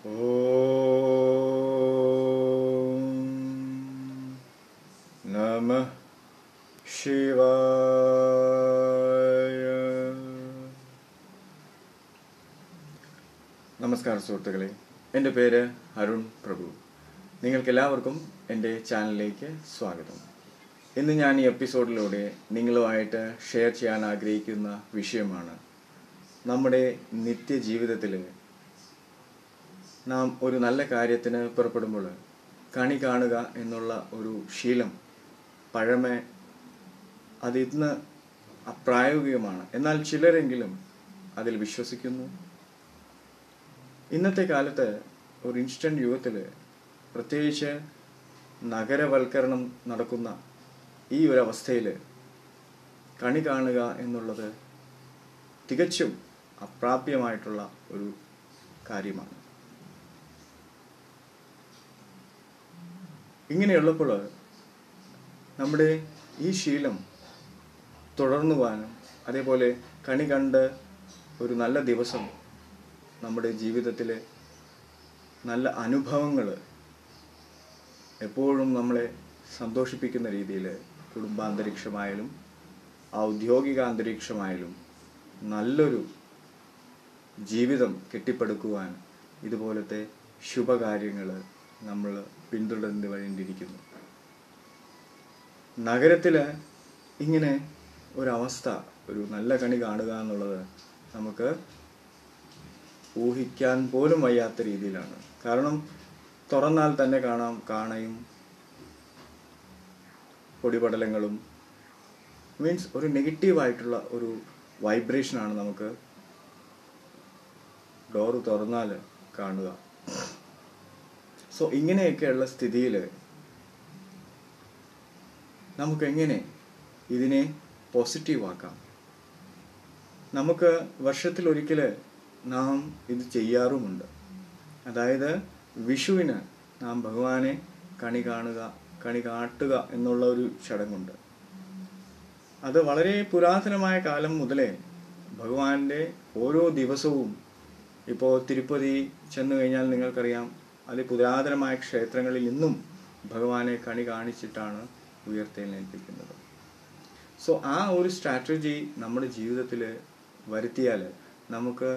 ഓം നമഃ ശിവായ. നമസ്കാരം സുഹൃത്തുക്കളെ, എൻ്റെ പേര് അരുൺ പ്രഭു. നിങ്ങൾക്കെല്ലാവർക്കും എൻ്റെ ചാനലിലേക്ക് സ്വാഗതം. ഇന്ന് ഞാൻ ഈ എപ്പിസോഡിലൂടെ നിങ്ങളുമായിട്ട് ഷെയർ ചെയ്യാൻ ആഗ്രഹിക്കുന്ന വിഷയമാണ് നമ്മുടെ നിത്യജീവിതത്തിൽ നാം ഒരു നല്ല കാര്യത്തിന് പുറപ്പെടുമ്പോൾ കണി കാണുക എന്നുള്ള ഒരു ശീലം പഴമ അത് ഇന്ന് അപ്രായോഗികമാണ്. എന്നാൽ ചിലരെങ്കിലും അതിൽ വിശ്വസിക്കുന്നു. ഇന്നത്തെ കാലത്ത് ഒരു ഇൻസ്റ്റന്റ് യുഗത്തിൽ, പ്രത്യേകിച്ച് നഗരവൽക്കരണം നടക്കുന്ന ഈ ഒരു അവസ്ഥയിൽ കണി കാണുക എന്നുള്ളത് തികച്ചും അപ്രാപ്യമായിട്ടുള്ള ഒരു കാര്യമാണ്. ഇങ്ങനെയുള്ളപ്പോൾ നമ്മുടെ ഈ ശീലം തുടർന്നു പോകാനും, അതേപോലെ കണി കണ്ട് ഒരു നല്ല ദിവസം നമ്മുടെ ജീവിതത്തിലെ നല്ല അനുഭവങ്ങൾ എപ്പോഴും നമ്മളെ സന്തോഷിപ്പിക്കുന്ന രീതിയിൽ കുടുംബാന്തരീക്ഷമായാലും ഔദ്യോഗിക അന്തരീക്ഷമായാലും നല്ലൊരു ജീവിതം കെട്ടിപ്പടുക്കുവാൻ ഇതുപോലത്തെ ശുഭകാര്യങ്ങൾ നമ്മൾ പിന്തുടർന്ന് വേണ്ടിയിരിക്കുന്നു. നഗരത്തിൽ ഇങ്ങനെ ഒരവസ്ഥ, ഒരു നല്ല കണി കാണുക എന്നുള്ളത് നമുക്ക് ഊഹിക്കാൻ പോലും വയ്യാത്ത രീതിയിലാണ്. കാരണം തുറന്നാൽ തന്നെ കാണാം കാണയും പൊടിപടലങ്ങളും, മീൻസ് ഒരു നെഗറ്റീവായിട്ടുള്ള ഒരു വൈബ്രേഷനാണ് നമുക്ക് ഡോറ് തുറന്നാൽ കാണുക. സോ ഇങ്ങനെയൊക്കെയുള്ള സ്ഥിതിയിൽ നമുക്കെങ്ങനെ ഇതിനെ പോസിറ്റീവാക്കാം? നമുക്ക് വർഷത്തിലൊരിക്കൽ നാം ഇത് ചെയ്യാറുമുണ്ട്. അതായത് വിഷുവിന് നാം ഭഗവാനെ കണി കാട്ടുക എന്നുള്ള ഒരു ചടങ്ങുണ്ട്. അത് വളരെ പുരാതനമായ കാലം മുതലേ ഭഗവാന്റെ ഓരോ ദിവസവും, ഇപ്പോൾ തിരുപ്പതി ചെന്നു കഴിഞ്ഞാൽ നിങ്ങൾക്കറിയാം, അതിപുരാതനമായ ക്ഷേത്രങ്ങളിൽ ഇന്നും ഭഗവാനെ കണി കാണിച്ചിട്ടാണ് ഉയർത്തെഴുന്നേൽപ്പിക്കുന്നത്. സോ ആ ഒരു സ്ട്രാറ്റജി നമ്മുടെ ജീവിതത്തിൽ വരുത്തിയാൽ, നമുക്ക്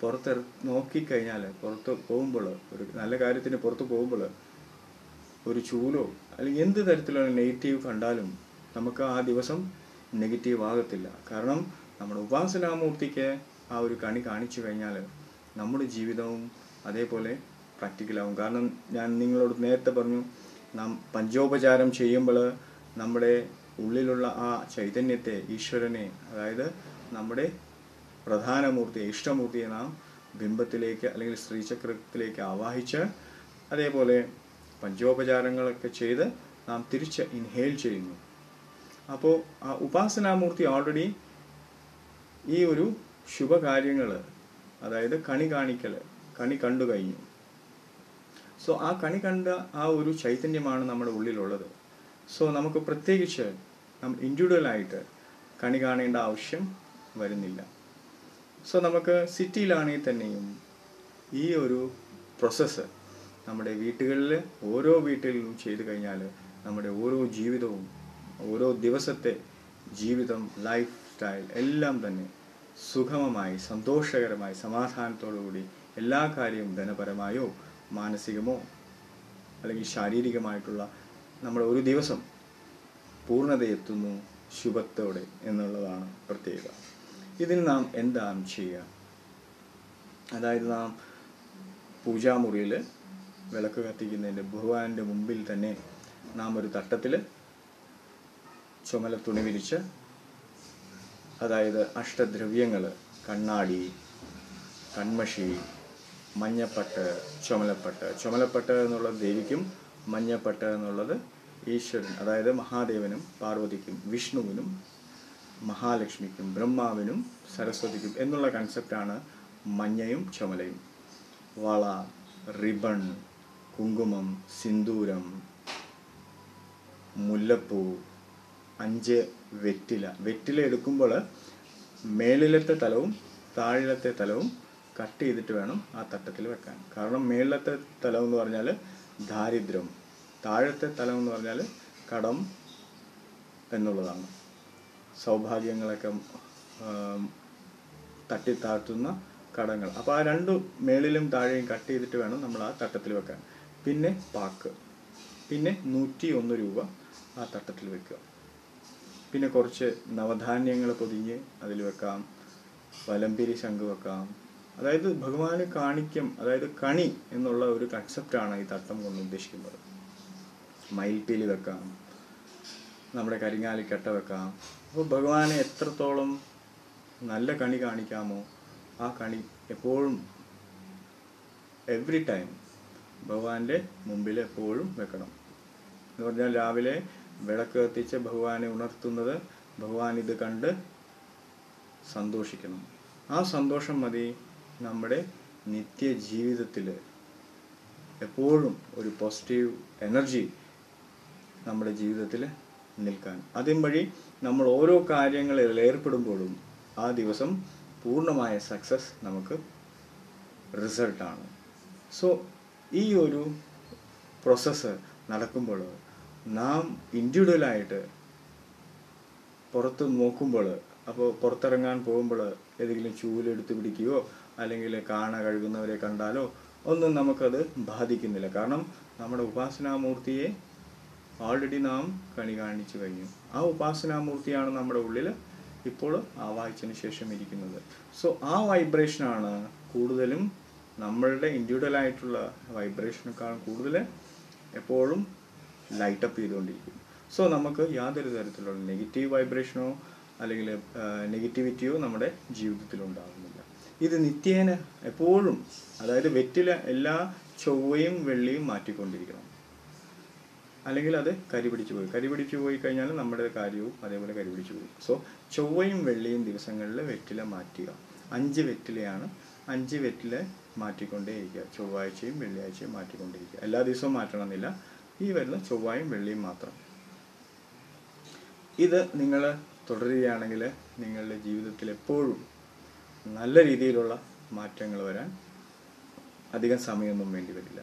പുറത്ത് നോക്കിക്കഴിഞ്ഞാൽ, പുറത്ത് പോകുമ്പോൾ, ഒരു നല്ല കാര്യത്തിന് പുറത്ത് പോകുമ്പോൾ ഒരു ചൂലോ അല്ലെങ്കിൽ എന്ത് തരത്തിലുള്ള നെഗറ്റീവ് കണ്ടാലും നമുക്ക് ആ ദിവസം നെഗറ്റീവ് ആകത്തില്ല. കാരണം നമ്മുടെ ഉപാസനാമൂർത്തിക്ക് ആ ഒരു കണി കാണിച്ചു കഴിഞ്ഞാൽ നമ്മുടെ ജീവിതവും അതേപോലെ പ്രാക്ടിക്കലാവും. കാരണം ഞാൻ നിങ്ങളോട് നേരത്തെ പറഞ്ഞു, നാം പഞ്ചോപചാരം ചെയ്യുമ്പോൾ നമ്മുടെ ഉള്ളിലുള്ള ആ ചൈതന്യത്തെ, ഈശ്വരനെ, അതായത് നമ്മുടെ പ്രധാനമൂർത്തിയെ, ഇഷ്ടമൂർത്തിയെ നാം ബിംബത്തിലേക്ക് അല്ലെങ്കിൽ ശ്രീചക്രത്തിലേക്ക് ആവാഹിച്ച്, അതേപോലെ പഞ്ചോപചാരങ്ങളൊക്കെ ചെയ്ത് നാം തിരിച്ച് ഇൻഹേൽ ചെയ്യുന്നു. അപ്പോൾ ആ ഉപാസനാമൂർത്തി ഓൾറെഡി ഈ ഒരു ശുഭകാര്യങ്ങൾ, അതായത് കണി കണ്ടു കഴിഞ്ഞു. സോ ആ കണി കണ്ട ആ ഒരു ചൈതന്യമാണ് നമ്മുടെ ഉള്ളിലുള്ളത്. സോ നമുക്ക് പ്രത്യേകിച്ച് നാം ഇൻഡിവിജ്വലായിട്ട് കണി കാണേണ്ട ആവശ്യം വരുന്നില്ല. സോ നമുക്ക് സിറ്റിയിലാണെങ്കിൽ തന്നെയും ഈ ഒരു പ്രോസസ്സ് നമ്മുടെ വീട്ടുകളിൽ, ഓരോ വീട്ടിലും ചെയ്തു കഴിഞ്ഞാൽ നമ്മുടെ ഓരോ ജീവിതവും, ഓരോ ദിവസത്തെ ജീവിതം, ലൈഫ് സ്റ്റൈൽ എല്ലാം തന്നെ സുഗമമായി, സന്തോഷകരമായി, സമാധാനത്തോടുകൂടി എല്ലാ കാര്യവും ധനപരമായോ മാനസികമോ അല്ലെങ്കിൽ ശാരീരികമായിട്ടുള്ള നമ്മുടെ ഒരു ദിവസം പൂർണ്ണതയെത്തുന്നു ശുഭത്തോടെ എന്നുള്ളതാണ് പ്രത്യേകത. ഇതിന് നാം എന്താണ് ചെയ്യുക? അതായത് നാം പൂജാമുറിയിൽ വിളക്ക് കത്തിക്കുന്നതിൻ്റെ ഭഗവാന്റെ മുമ്പിൽ തന്നെ നാം ഒരു തട്ടത്തിൽ ചുമല തുണി വിരിച്ച്, അതായത് അഷ്ടദ്രവ്യങ്ങൾ, കണ്ണാടി, കൺമഷി, മഞ്ഞപ്പട്ട്, ചുമലപ്പട്ട് എന്നുള്ളത് ദേവിക്കും, മഞ്ഞപ്പട്ട് എന്നുള്ളത് ഈശ്വരൻ, അതായത് മഹാദേവനും പാർവതിക്കും, വിഷ്ണുവിനും, മഹാലക്ഷ്മിക്കും, ബ്രഹ്മാവിനും, സരസ്വതിക്കും എന്നുള്ള കൺസെപ്റ്റാണ് മഞ്ഞയും ചുമലയും. വള, റിബൺ, കുങ്കുമം, സിന്ദൂരം, മുല്ലപ്പൂ, 5 വെറ്റില എടുക്കുമ്പോൾ മേളിലത്തെ തലവും താഴിലത്തെ തലവും കട്ട് ചെയ്തിട്ട് വേണം ആ തട്ടത്തിൽ വെക്കാൻ. കാരണം മേളത്തെ തലം എന്ന് പറഞ്ഞാൽ ദാരിദ്ര്യം, താഴത്തെ തലം എന്ന് പറഞ്ഞാൽ കടം എന്നുള്ളതാണ്. സൗഭാഗ്യങ്ങളൊക്കെ തട്ടിത്താഴ്ത്തുന്ന കടങ്ങൾ. അപ്പോൾ ആ രണ്ട് മേളിലും താഴെയും കട്ട് ചെയ്തിട്ട് വേണം നമ്മൾ ആ തട്ടത്തിൽ വെക്കാൻ. പിന്നെ പാക്ക്, പിന്നെ 101 രൂപ ആ തട്ടത്തിൽ വെക്കുക. പിന്നെ കുറച്ച് നവധാന്യങ്ങൾ പൊതിഞ്ഞ് അതിൽ വെക്കാം, വലമ്പിരി ശംഖ് വെക്കാം. അതായത് ഭഗവാന് കാണിക്കും, അതായത് കണി എന്നുള്ള ഒരു കൺസെപ്റ്റാണ് ഈ തട്ടം കൊണ്ട് ഉദ്ദേശിക്കുന്നത്. മയിൽപ്പീലി വെക്കാം, നമ്മുടെ കരിങ്ങാലിക്കട്ട വെക്കാം. അപ്പോൾ ഭഗവാനെ എത്രത്തോളം നല്ല കണി കാണിക്കാമോ ആ കണി എപ്പോഴും എവറി ടൈം ഭഗവാന്റെ മുമ്പിൽ എപ്പോഴും വെക്കണം. എന്ന് പറഞ്ഞാൽ രാവിലെ വിളക്ക് കത്തിച്ച് ഭഗവാനെ ഉണർത്തുന്നത് ഭഗവാൻ ഇത് കണ്ട് സന്തോഷിക്കണം. ആ സന്തോഷം മതി നമ്മുടെ നിത്യജീവിതത്തിൽ എപ്പോഴും ഒരു പോസിറ്റീവ് എനർജി നമ്മുടെ ജീവിതത്തിൽ നിൽക്കാൻ. അതിൻ വഴി നമ്മൾ ഓരോ കാര്യങ്ങളിൽ ഏർപ്പെടുമ്പോഴും ആ ദിവസം പൂർണ്ണമായ സക്സസ് നമുക്ക് റിസൾട്ടാണ്. സോ ഈ ഒരു പ്രോസസ്സ് നടക്കുമ്പോൾ നാം ഇൻഡിവിജ്വലായിട്ട് പുറത്ത് നോക്കുമ്പോൾ, അപ്പോൾ പുറത്തിറങ്ങാൻ പോകുമ്പോൾ ഏതെങ്കിലും ചൂലെടുത്ത് പിടിക്കുകയോ അല്ലെങ്കിൽ കാണ കഴുകുന്നവരെ കണ്ടാലോ ഒന്നും നമുക്കത് ബാധിക്കുന്നില്ല. കാരണം നമ്മുടെ ഉപാസനാമൂർത്തിയെ ഓൾറെഡി നാം കണി കാണിച്ചു കഴിഞ്ഞു. ആ ഉപാസനാമൂർത്തിയാണ് നമ്മുടെ ഉള്ളിൽ ഇപ്പോൾ ആവാഹിച്ചതിന് ശേഷം ഇരിക്കുന്നത്. സോ ആ വൈബ്രേഷനാണ് കൂടുതലും നമ്മളുടെ ഇൻഡിവിജ്വലായിട്ടുള്ള വൈബ്രേഷനേക്കാൾ കൂടുതൽ എപ്പോഴും ലൈറ്റപ്പ് ചെയ്തുകൊണ്ടിരിക്കും. സോ നമുക്ക് യാതൊരു തരത്തിലുള്ള നെഗറ്റീവ് വൈബ്രേഷനോ അല്ലെങ്കിൽ നെഗറ്റിവിറ്റിയോ നമ്മുടെ ജീവിതത്തിൽ ഉണ്ടാകുന്നില്ല. ഇത് നിത്യേന എപ്പോഴും, അതായത് വെറ്റില എല്ലാ ചൊവ്വയും വെള്ളിയും മാറ്റിക്കൊണ്ടിരിക്കണം. അല്ലെങ്കിൽ അത് കരിപിടിച്ചു പോയി കഴിഞ്ഞാൽ നമ്മുടെ കാര്യവും അതേപോലെ കരിപിടിച്ചു പോയി. സോ ചൊവ്വയും വെള്ളിയും ദിവസങ്ങളിൽ വെറ്റില മാറ്റുക. 5 വെറ്റിലയാണ്, 5 വെറ്റില മാറ്റിക്കൊണ്ടേയിരിക്കുക. ചൊവ്വാഴ്ചയും വെള്ളിയാഴ്ചയും മാറ്റിക്കൊണ്ടിരിക്കുക. എല്ലാ ദിവസവും മാറ്റണമെന്നില്ല, ഈ വരുന്ന ചൊവ്വായും വെള്ളിയും മാത്രം. ഇത് നിങ്ങൾ തുടരുകയാണെങ്കിൽ നിങ്ങളുടെ ജീവിതത്തിൽ എപ്പോഴും നല്ല രീതിയിലുള്ള മാറ്റങ്ങൾ വരാൻ അധികം സമയമൊന്നും വേണ്ടി വരില്ല.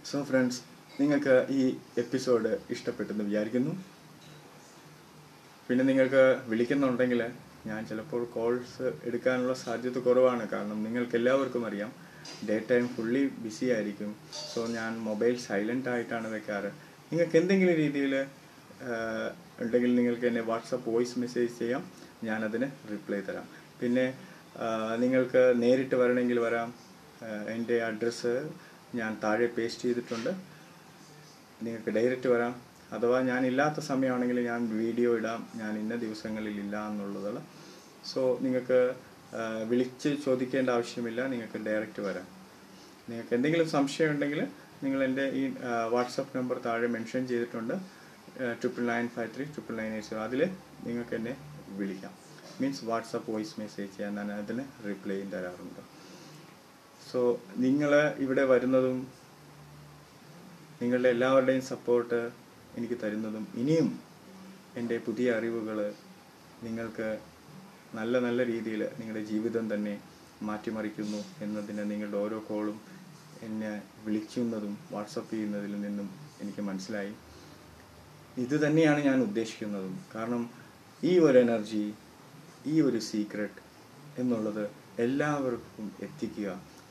സോ ഫ്രണ്ട്സ്, നിങ്ങൾക്ക് ഈ എപ്പിസോഡ് ഇഷ്ടപ്പെട്ടെന്ന് വിചാരിക്കുന്നു. പിന്നെ നിങ്ങൾക്ക് വിളിക്കുന്നുണ്ടെങ്കിൽ ഞാൻ ചിലപ്പോൾ കോൾസ് എടുക്കാനുള്ള സാധ്യത കുറവാണ്. കാരണം നിങ്ങൾക്ക് എല്ലാവർക്കും അറിയാം ഡേ ടൈം ഫുള്ളി ബിസി ആയിരിക്കും. സോ ഞാൻ മൊബൈൽ സൈലൻ്റ് ആയിട്ടാണ് വെക്കാറ്. നിങ്ങൾക്ക് എന്തെങ്കിലും രീതിയിൽ ഉണ്ടെങ്കിൽ നിങ്ങൾക്ക് എന്നെ വാട്സപ്പ് വോയിസ് മെസ്സേജ് ചെയ്യാം, ഞാനതിന് റിപ്ലൈ തരാം. പിന്നെ നിങ്ങൾക്ക് നേരിട്ട് വരണമെങ്കിൽ വരാം. എൻ്റെ അഡ്രസ്സ് ഞാൻ താഴെ പേസ്റ്റ് ചെയ്തിട്ടുണ്ട്. നിങ്ങൾക്ക് ഡയറക്റ്റ് വരാം. അഥവാ ഞാൻ ഇല്ലാത്ത സമയമാണെങ്കിൽ ഞാൻ വീഡിയോ ഇടാം, ഞാൻ ഇന്ന ദിവസങ്ങളിൽ ഇല്ല എന്നുള്ളത്. സോ നിങ്ങൾക്ക് വിളിച്ച് ചോദിക്കേണ്ട ആവശ്യമില്ല, നിങ്ങൾക്ക് ഡയറക്റ്റ് വരാം. നിങ്ങൾക്ക് എന്തെങ്കിലും സംശയം ഉണ്ടെങ്കിൽ നിങ്ങൾ എൻ്റെ ഈ വാട്സപ്പ് നമ്പർ താഴെ മെൻഷൻ ചെയ്തിട്ടുണ്ട്, 99953990. അതിൽ നിങ്ങൾക്ക് എന്നെ വിളിക്കാം. മീൻസ് വാട്സപ്പ് വോയിസ് മെസ്സേജ് ചെയ്യാൻ ഞാൻ അതിന് റിപ്ലൈയും തരാറുണ്ട്. സോ നിങ്ങൾ ഇവിടെ വരുന്നതും നിങ്ങളുടെ എല്ലാവരുടെയും സപ്പോർട്ട് എനിക്ക് തരുന്നതും ഇനിയും എൻ്റെ പുതിയ അറിവുകൾ നിങ്ങൾക്ക് നല്ല നല്ല രീതിയിൽ നിങ്ങളുടെ ജീവിതം തന്നെ മാറ്റിമറിക്കുന്നു എന്നതിന് നിങ്ങളുടെ ഓരോ കോളും എന്നെ വിളിക്കുന്നതും വാട്സപ്പ് ചെയ്യുന്നതിൽ നിന്നും എനിക്ക് മനസ്സിലായി. ഇത് തന്നെയാണ് ഞാൻ ഉദ്ദേശിക്കുന്നതും. കാരണം ഈ ഒരു എനർജി, ഈ ഒരു സീക്രട്ട് എന്നുള്ളത് എല്ലാവർക്കും എത്തിക്കുക.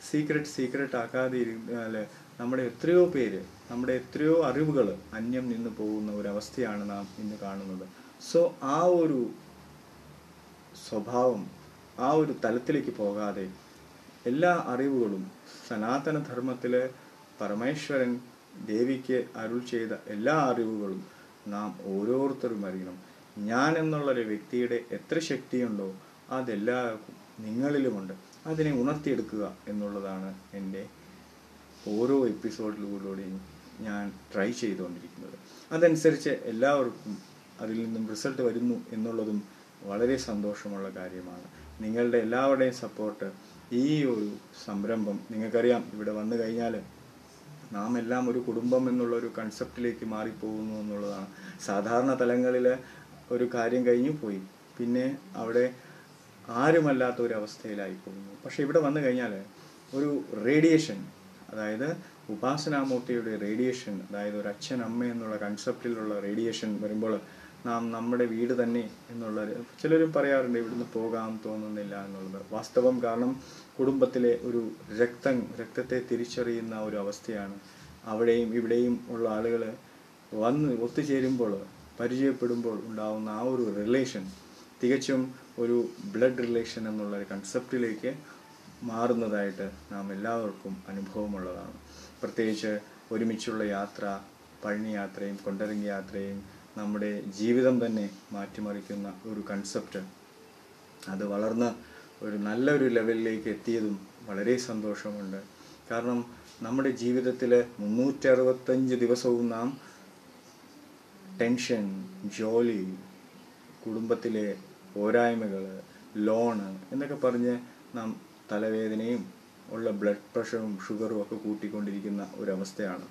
സീക്രട്ട് ആക്കാതെ ഇരുന്നാൽ നമ്മുടെ എത്രയോ പേര്, നമ്മുടെ എത്രയോ അറിവുകൾ അന്യം നിന്ന് പോകുന്ന ഒരവസ്ഥയാണ് നാം ഇന്ന് കാണുന്നത്. സോ ആ ഒരു സ്വഭാവം, ആ ഒരു തലത്തിലേക്ക് പോകാതെ എല്ലാ അറിവുകളും സനാതന ധർമ്മത്തിൽ പരമേശ്വരൻ ദേവിക്ക് അരുൾ ചെയ്ത എല്ലാ അറിവുകളും നാം ഓരോരുത്തരും അറിയണം. ഞാൻ എന്നുള്ളൊരു വ്യക്തിയുടെ എത്ര ശക്തിയുണ്ടോ അതെല്ലാവർക്കും നിങ്ങളിലുമുണ്ട്. അതിനെ ഉണർത്തിയെടുക്കുക എന്നുള്ളതാണ് എൻ്റെ ഓരോ എപ്പിസോഡിലൂടെയും ഞാൻ ട്രൈ ചെയ്തുകൊണ്ടിരിക്കുന്നത്. അതനുസരിച്ച് എല്ലാവർക്കും അതിൽ നിന്നും റിസൾട്ട് വരുന്നു എന്നുള്ളതും വളരെ സന്തോഷമുള്ള കാര്യമാണ്. നിങ്ങളുടെ എല്ലാവരുടെയും സപ്പോർട്ട്, ഈ ഒരു സംരംഭം നിങ്ങൾക്കറിയാം, ഇവിടെ വന്നു കഴിഞ്ഞാൽ നാം എല്ലാം ഒരു കുടുംബം എന്നുള്ളൊരു കൺസെപ്റ്റിലേക്ക് മാറിപ്പോകുന്നു എന്നുള്ളതാണ്. സാധാരണ തലങ്ങളിൽ ഒരു കാര്യം കഴിഞ്ഞു പോയി, പിന്നെ അവിടെ ആരുമല്ലാത്ത ഒരു അവസ്ഥയിലായി പോകുന്നു. പക്ഷെ ഇവിടെ വന്നു കഴിഞ്ഞാൽ ഒരു റേഡിയേഷൻ, അതായത് ഉപാസനാമൂർത്തിയുടെ റേഡിയേഷൻ, അതായത് ഒരു അച്ഛൻ അമ്മ എന്നുള്ള കൺസെപ്റ്റിലുള്ള റേഡിയേഷൻ വരുമ്പോൾ നാം നമ്മുടെ വീട് തന്നെ എന്നുള്ള, ചിലരും പറയാറുണ്ട് ഇവിടുന്ന് പോകാൻ തോന്നുന്നില്ല എന്നുള്ളത് വാസ്തവം. കാരണം കുടുംബത്തിലെ ഒരു രക്തത്തെ തിരിച്ചറിയുന്ന ഒരു അവസ്ഥയാണ്. അവിടെയും ഇവിടെയും ഉള്ള ആളുകൾ വന്ന് ഒത്തുചേരുമ്പോൾ, പരിചയപ്പെടുമ്പോൾ ഉണ്ടാവുന്ന ആ ഒരു റിലേഷൻ തികച്ചും ഒരു ബ്ലഡ് റിലേഷൻ എന്നുള്ള ഒരു കൺസെപ്റ്റിലേക്ക് മാറുന്നതായിട്ട് നാം എല്ലാവർക്കും അനുഭവമുള്ളതാണ്. പ്രത്യേകിച്ച് ഒരുമിച്ചുള്ള യാത്ര, പഴനി യാത്രയും കൊണ്ടരങ്ങി യാത്രയും നമ്മുടെ ജീവിതം തന്നെ മാറ്റിമറിക്കുന്ന ഒരു കൺസെപ്റ്റ്, അത് വളർന്ന് ഒരു നല്ലൊരു ലെവലിലേക്ക് എത്തിയതും വളരെ സന്തോഷമുണ്ട്. കാരണം നമ്മുടെ ജീവിതത്തിൽ 365 ദിവസവും നാം ടെൻഷൻ, ജോലി, കുടുംബത്തിലെ പോരായ്മകൾ, ലോണ് എന്നൊക്കെ പറഞ്ഞ് നാം തലവേദനയും ഉള്ള ബ്ലഡ് പ്രഷറും ഷുഗറും ഒക്കെ കൂട്ടിക്കൊണ്ടിരിക്കുന്ന ഒരവസ്ഥയാണ്.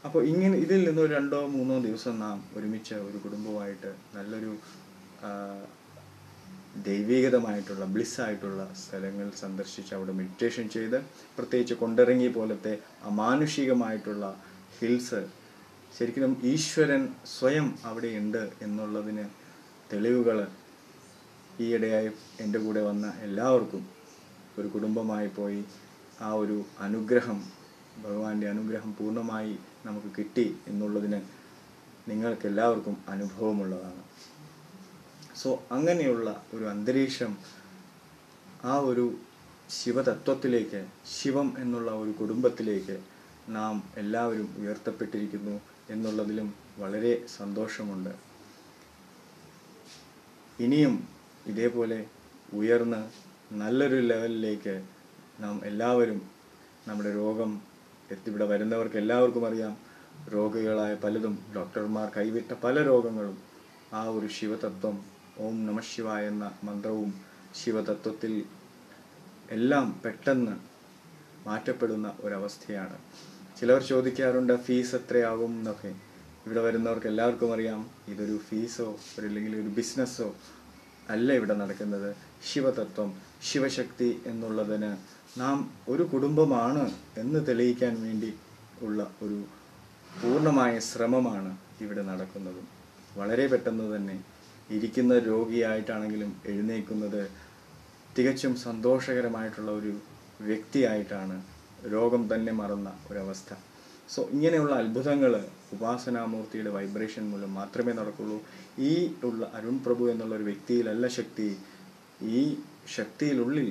അപ്പോൾ ഇങ്ങനെ ഇതിൽ നിന്ന് ഒരു 2-3 ദിവസം നാം ഒരുമിച്ച് ഒരു കുടുംബമായിട്ട് നല്ലൊരു ദൈവീകതമായിട്ടുള്ള ബ്ലിസ്സായിട്ടുള്ള സ്ഥലങ്ങൾ സന്ദർശിച്ച് അവിടെ മെഡിറ്റേഷൻ ചെയ്ത്, പ്രത്യേകിച്ച് കൊണ്ടിറങ്ങി പോലത്തെ അമാനുഷികമായിട്ടുള്ള ഹിൽസ്, ശരിക്കും ഈശ്വരൻ സ്വയം അവിടെയുണ്ട് എന്നുള്ളതിന് തെളിവുകൾ ഈയിടെയായി എൻ്റെ കൂടെ വന്ന എല്ലാവർക്കും ഒരു കുടുംബമായി പോയി ആ ഒരു അനുഗ്രഹം, ഭഗവാന്റെ അനുഗ്രഹം പൂർണ്ണമായി നമുക്ക് കിട്ടി എന്നുള്ളതിന് നിങ്ങൾക്ക് എല്ലാവർക്കും അനുഭവമുള്ളതാണ്. സോ അങ്ങനെയുള്ള ഒരു അന്തരീക്ഷം, ആ ഒരു ശിവതത്വത്തിലേക്ക്, ശിവം എന്നുള്ള ഒരു കുടുംബത്തിലേക്ക് നാം എല്ലാവരും ഉയർത്തപ്പെട്ടിരിക്കുന്നു എന്നുള്ളതിലും വളരെ സന്തോഷമുണ്ട്. ഇനിയും ഇതേപോലെ ഉയർന്ന് നല്ലൊരു ലെവലിലേക്ക് നാം എല്ലാവരും, നമ്മുടെ രോഗം ഇവിടെ വരുന്നവർക്ക് എല്ലാവർക്കും അറിയാം, രോഗികളായ പലതും, ഡോക്ടർമാർ കൈവിട്ട പല രോഗങ്ങളും ആ ഒരു ശിവതത്വം, ഓം നമഃ ശിവായ എന്ന മന്ത്രവും ശിവതത്വത്തിൽ എല്ലാം പെട്ടെന്ന് മാറ്റപ്പെടുന്ന ഒരവസ്ഥയാണ്. ചിലർ ചോദിക്കാറുണ്ട് ഫീസ് എത്രയാകും എന്നൊക്കെ. ഇവിടെ വരുന്നവർക്ക് എല്ലാവർക്കും അറിയാം, ഇതൊരു ഫീസോ അല്ലെങ്കിൽ ഒരു ബിസിനസ്സോ അല്ല ഇവിടെ നടക്കുന്നത്. ശിവതത്വം, ശിവശക്തി എന്നുള്ളതിന് നാം ഒരു കുടുംബമാണ് എന്ന് തെളിയിക്കാൻ വേണ്ടി ഉള്ള ഒരു പൂർണ്ണമായ ശ്രമമാണ് ഇവിടെ നടക്കുന്നത്. വളരെ പെട്ടെന്ന് തന്നെ ഇരിക്കുന്ന രോഗിയായിട്ടാണെങ്കിലും എഴുന്നേൽക്കുന്നത് തികച്ചും സന്തോഷകരമായിട്ടുള്ള ഒരു വ്യക്തിയായിട്ടാണ്, രോഗം തന്നെ മറന്ന ഒരവസ്ഥ. സോ ഇങ്ങനെയുള്ള അത്ഭുതങ്ങൾ ഉപാസനാമൂർത്തിയുടെ വൈബ്രേഷൻ മൂലം മാത്രമേ നടക്കുള്ളൂ. ഈ ഉള്ള അരുൺ പ്രഭു എന്നുള്ള ഒരു വ്യക്തിയിലല്ല ശക്തി, ഈ ശക്തിയിലുള്ളിൽ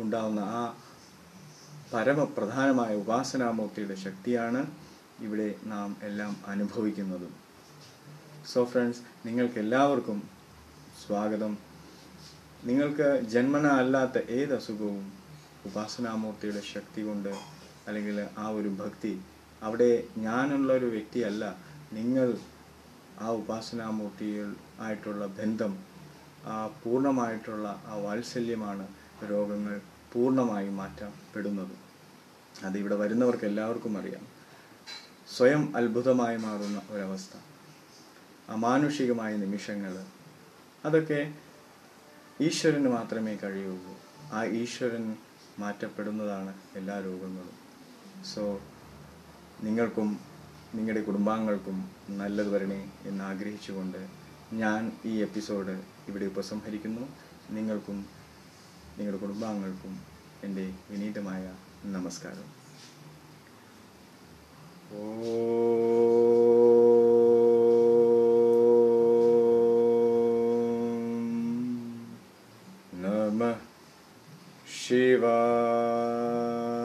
ഉണ്ടാവുന്ന ആ പരമപ്രധാനമായ ഉപാസനാമൂർത്തിയുടെ ശക്തിയാണ് ഇവിടെ നാം എല്ലാം അനുഭവിക്കുന്നതും. സോ ഫ്രണ്ട്സ്, നിങ്ങൾക്ക് എല്ലാവർക്കും സ്വാഗതം. നിങ്ങൾക്ക് ജന്മന അല്ലാത്ത ഏത് അസുഖവും ഉപാസനാമൂർത്തിയുടെ ശക്തി കൊണ്ട്, അല്ലെങ്കിൽ ആ ഒരു ഭക്തി, അവിടെ ഞാനുള്ള ഒരു വ്യക്തിയല്ല, നിങ്ങൾ ആ ഉപാസനാമൂർത്തിയിൽ ആയിട്ടുള്ള ബന്ധം, ആ പൂർണ്ണമായിട്ടുള്ള ആ വാത്സല്യമാണ് രോഗങ്ങൾ പൂർണ്ണമായും മാറ്റപ്പെടുന്നത്. അതിവിടെ വരുന്നവർക്ക് എല്ലാവർക്കും അറിയാം. സ്വയം അത്ഭുതമായി മാറുന്ന ഒരവസ്ഥ, അമാനുഷികമായ നിമിഷങ്ങൾ, അതൊക്കെ ഈശ്വരന് മാത്രമേ കഴിയുള്ളൂ. ആ ഈശ്വരൻ മാറ്റപ്പെടുന്നതാണ് എല്ലാ രോഗങ്ങളും. സോ നിങ്ങൾക്കും നിങ്ങളുടെ കുടുംബാംഗങ്ങൾക്കും നല്ലത് വരണേ എന്ന് ആഗ്രഹിച്ചുകൊണ്ട് ഞാൻ ഈ എപ്പിസോഡ് ഇവിടെ ഉപസംഹരിക്കുന്നു. നിങ്ങൾക്കും നിങ്ങളുടെ കുടുംബാംഗങ്ങൾക്കും എൻ്റെ വിനീതമായ നമസ്കാരം. ഓം നമഃ ശിവായ.